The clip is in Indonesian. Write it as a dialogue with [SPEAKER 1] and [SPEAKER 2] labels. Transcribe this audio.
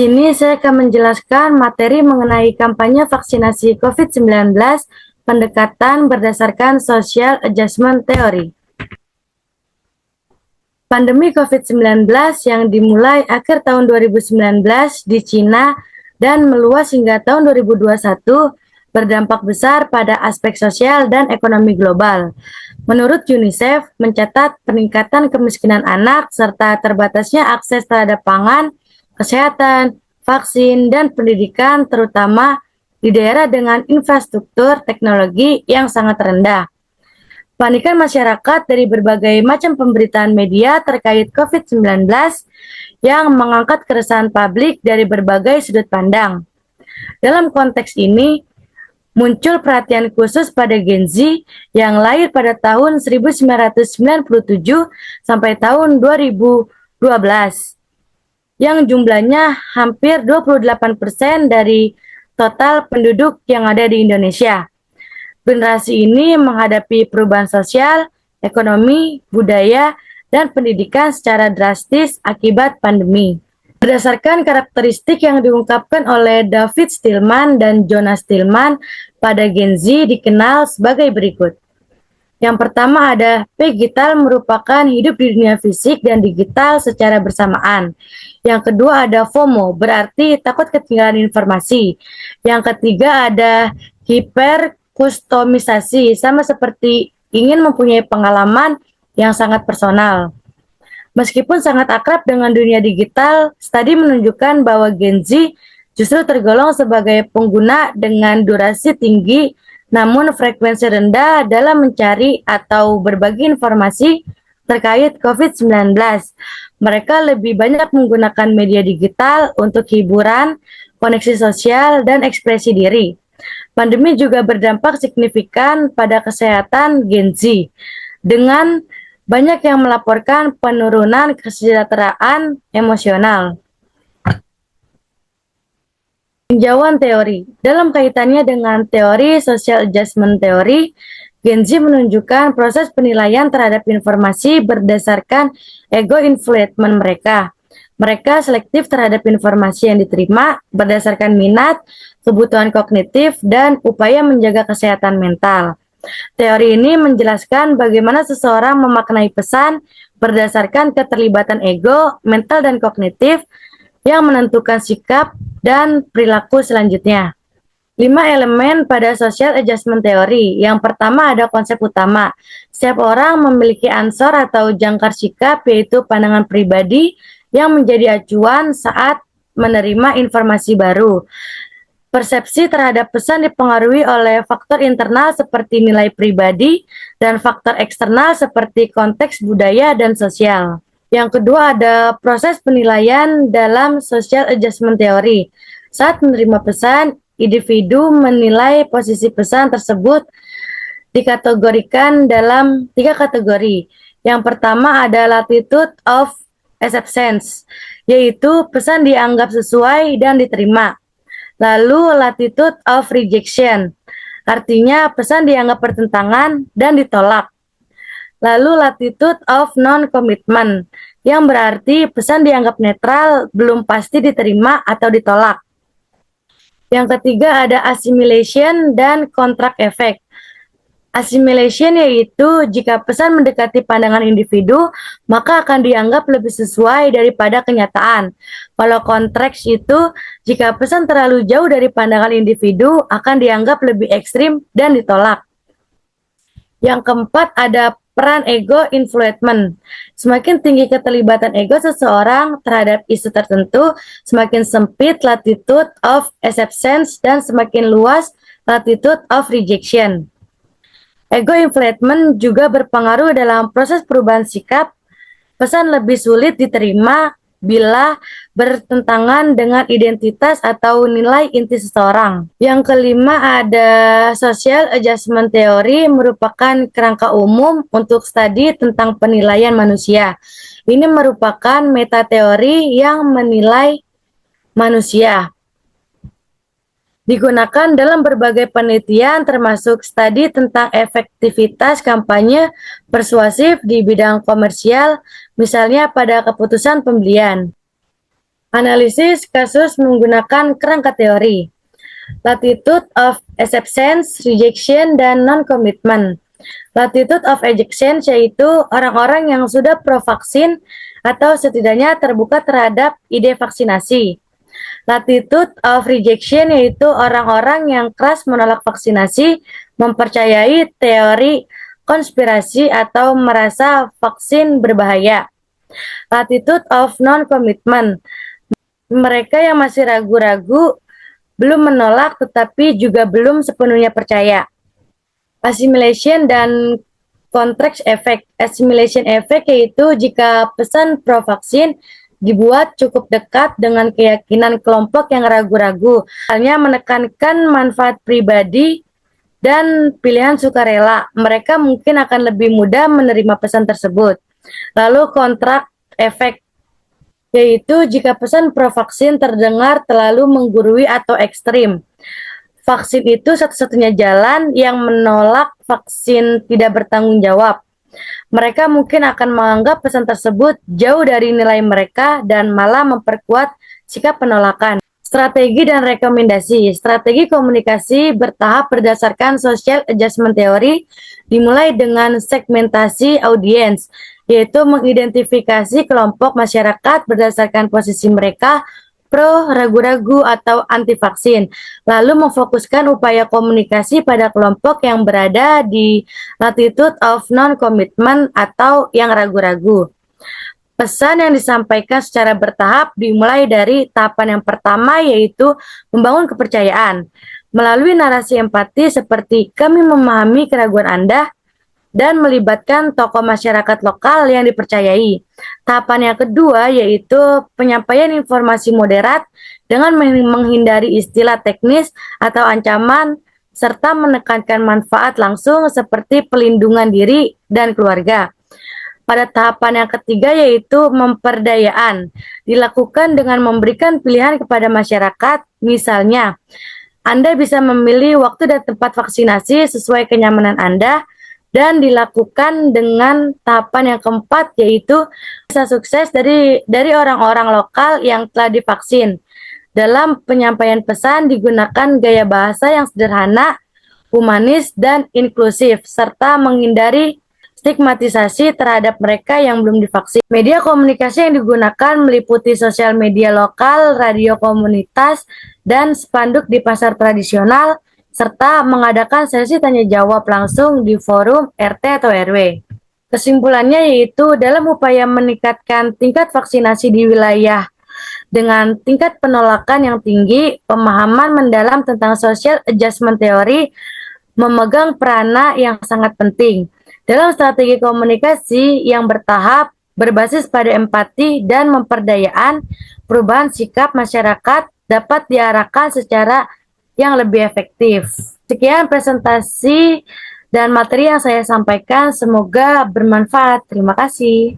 [SPEAKER 1] Ini saya akan menjelaskan materi mengenai kampanye vaksinasi COVID-19, pendekatan berdasarkan Social Adjustment Theory. Pandemi COVID-19 yang dimulai akhir tahun 2019 di Cina dan meluas hingga tahun 2021 berdampak besar pada aspek sosial dan ekonomi global. Menurut UNICEF, mencatat peningkatan kemiskinan anak serta terbatasnya akses terhadap pangan, kesehatan, vaksin, dan pendidikan terutama di daerah dengan infrastruktur teknologi yang sangat rendah. Panikan masyarakat dari berbagai macam pemberitaan media terkait COVID-19 yang mengangkat keresahan publik dari berbagai sudut pandang. Dalam konteks ini, muncul perhatian khusus pada Gen Z yang lahir pada tahun 1997 sampai tahun 2012 yang jumlahnya hampir 28% dari total penduduk yang ada di Indonesia. Generasi ini menghadapi perubahan sosial, ekonomi, budaya, dan pendidikan secara drastis akibat pandemi. Berdasarkan karakteristik yang diungkapkan oleh David Stillman dan Jonas Stillman pada Gen Z dikenal sebagai berikut. Yang pertama ada P-gital merupakan hidup di dunia fisik dan digital secara bersamaan. Yang kedua ada FOMO, berarti takut ketinggalan informasi. Yang ketiga ada hiperkustomisasi, sama seperti ingin mempunyai pengalaman yang sangat personal. Meskipun sangat akrab dengan dunia digital, studi menunjukkan bahwa Gen Z justru tergolong sebagai pengguna dengan durasi tinggi namun frekuensi rendah dalam mencari atau berbagi informasi terkait COVID-19. Mereka lebih banyak menggunakan media digital untuk hiburan, koneksi sosial, dan ekspresi diri. Pandemi juga berdampak signifikan pada kesehatan Gen Z, dengan banyak yang melaporkan penurunan kesejahteraan emosional. Tinjauan teori. Dalam kaitannya dengan teori Social Adjustment Theory, Gen Z menunjukkan proses penilaian terhadap informasi berdasarkan ego influencement mereka. Mereka selektif terhadap informasi yang diterima berdasarkan minat, kebutuhan kognitif, dan upaya menjaga kesehatan mental. Teori ini menjelaskan bagaimana seseorang memaknai pesan berdasarkan keterlibatan ego, mental, dan kognitif yang menentukan sikap dan perilaku selanjutnya. 5 elemen pada Social Adjustment Theory. Yang pertama ada konsep utama. Setiap orang memiliki ansor atau jangkar sikap, yaitu pandangan pribadi yang menjadi acuan saat menerima informasi baru. Persepsi terhadap pesan dipengaruhi oleh faktor internal seperti nilai pribadi dan faktor eksternal seperti konteks budaya dan sosial. Yang kedua ada proses penilaian dalam Social Adjustment Theory. Saat menerima pesan, individu menilai posisi pesan tersebut dikategorikan dalam 3 kategori. Yang pertama ada latitude of acceptance, yaitu pesan dianggap sesuai dan diterima. Lalu latitude of rejection, artinya pesan dianggap bertentangan dan ditolak. Lalu latitude of non-commitment, yang berarti pesan dianggap netral, belum pasti diterima atau ditolak. Yang ketiga ada assimilation dan contract effect. Assimilation yaitu jika pesan mendekati pandangan individu, maka akan dianggap lebih sesuai daripada kenyataan. Kalau contract itu, jika pesan terlalu jauh dari pandangan individu, akan dianggap lebih ekstrim dan ditolak. Yang keempat ada peran ego influencement. Semakin tinggi keterlibatan ego seseorang terhadap isu tertentu, semakin sempit latitude of acceptance dan semakin luas latitude of rejection. Ego influencement juga berpengaruh dalam proses perubahan sikap. Pesan lebih sulit diterima bila bertentangan dengan identitas atau nilai inti seseorang. Yang kelima ada Social Adjustment Theory, merupakan kerangka umum untuk studi tentang penilaian manusia. Ini merupakan metateori yang menilai manusia. Digunakan dalam berbagai penelitian termasuk studi tentang efektivitas kampanye persuasif di bidang komersial, misalnya pada keputusan pembelian. Analisis kasus menggunakan kerangka teori. Latitude of acceptance, rejection, dan non-commitment. Latitude of ejection yaitu orang-orang yang sudah pro-vaksin atau setidaknya terbuka terhadap ide vaksinasi. Latitude of rejection yaitu orang-orang yang keras menolak vaksinasi, mempercayai teori konspirasi atau merasa vaksin berbahaya. Latitude of non-commitment, mereka yang masih ragu-ragu, belum menolak tetapi juga belum sepenuhnya percaya. Assimilation dan contrast effect. Assimilation effect yaitu jika pesan pro-vaksin dibuat cukup dekat dengan keyakinan kelompok yang ragu-ragu, hanya menekankan manfaat pribadi dan pilihan sukarela, mereka mungkin akan lebih mudah menerima pesan tersebut. Lalu kontrak efek, yaitu jika pesan pro-vaksin terdengar terlalu menggurui atau ekstrim. Vaksin itu satu-satunya jalan yang menolak vaksin tidak bertanggung jawab. Mereka mungkin akan menganggap pesan tersebut jauh dari nilai mereka dan malah memperkuat sikap penolakan. Strategi dan rekomendasi. Strategi komunikasi bertahap berdasarkan social adjustment theory dimulai dengan segmentasi audiens, yaitu mengidentifikasi kelompok masyarakat berdasarkan posisi mereka pro, ragu-ragu, atau anti vaksin, lalu memfokuskan upaya komunikasi pada kelompok yang berada di latitude of non-commitment atau yang ragu-ragu. Pesan yang disampaikan secara bertahap dimulai dari tahapan yang pertama, yaitu membangun kepercayaan. Melalui narasi empati seperti kami memahami keraguan Anda, dan melibatkan tokoh masyarakat lokal yang dipercayai. Tahapan yang kedua yaitu penyampaian informasi moderat dengan menghindari istilah teknis atau ancaman serta menekankan manfaat langsung seperti pelindungan diri dan keluarga. Pada tahapan yang ketiga yaitu memperdayaan, dilakukan dengan memberikan pilihan kepada masyarakat, misalnya Anda bisa memilih waktu dan tempat vaksinasi sesuai kenyamanan Anda, dan dilakukan dengan tahapan yang keempat yaitu bisa sukses dari orang-orang lokal yang telah divaksin. Dalam penyampaian pesan digunakan gaya bahasa yang sederhana, humanis, dan inklusif, serta menghindari stigmatisasi terhadap mereka yang belum divaksin. Media komunikasi yang digunakan meliputi sosial media lokal, radio komunitas, dan spanduk di pasar tradisional, serta mengadakan sesi tanya jawab langsung di forum RT atau RW. Kesimpulannya yaitu dalam upaya meningkatkan tingkat vaksinasi di wilayah dengan tingkat penolakan yang tinggi, pemahaman mendalam tentang social adjustment theory memegang peranan yang sangat penting dalam strategi komunikasi yang bertahap, berbasis pada empati dan memperdayaan. Perubahan sikap masyarakat dapat diarahkan secara yang lebih efektif. Sekian presentasi dan materi yang saya sampaikan, semoga bermanfaat. Terima kasih.